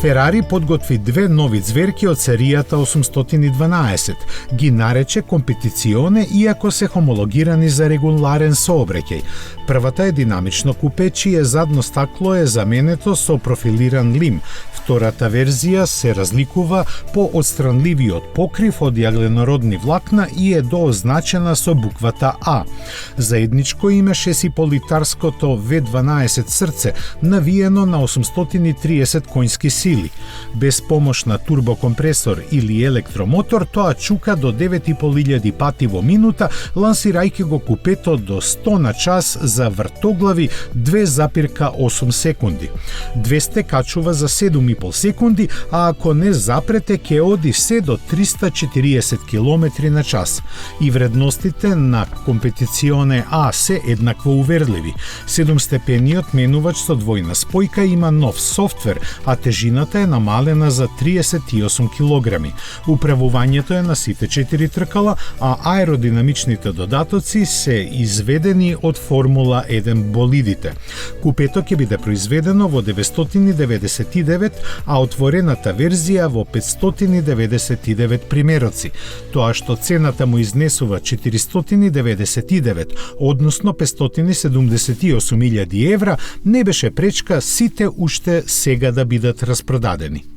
Ферари подготви две нови зверки од серијата 812. Ги нарече компетиционе, иако се хомологирани за регуларен сообраќај. Првата е динамично купе, чие задно стакло е заменето со профилиран лим. Втората верзија се разликува по отстранливиот покрив од јагленородни влакна и е доозначена со буквата А. Заедничко име 6,5-литарското V12 срце, навиено на 830 конски сили. Без помош на турбокомпресор или електромотор, тоа чука до 9.500 пати во минута, лансирајќи го купето до 100 на час за вртоглави 2,8 секунди. 200 качува за 7,5 секунди, а ако не запрете, ке оди се до 340 км на час. И вредностите на компетиционе А се еднакво уверливи. 7-степениот менувач со двојна спојка има нов софтвер, а тежината е намалена за 38 кг. Управувањето е на сите 4 тркала, а аеродинамичните додатоци се изведени од Формула 1 болидите. Купето ќе биде произведено во 999, а отворената верзија во 599 примероци. Тоа што цената му изнесува 499, односно 578.000 евра, не беше пречка сите уште сега да бидат распродадени.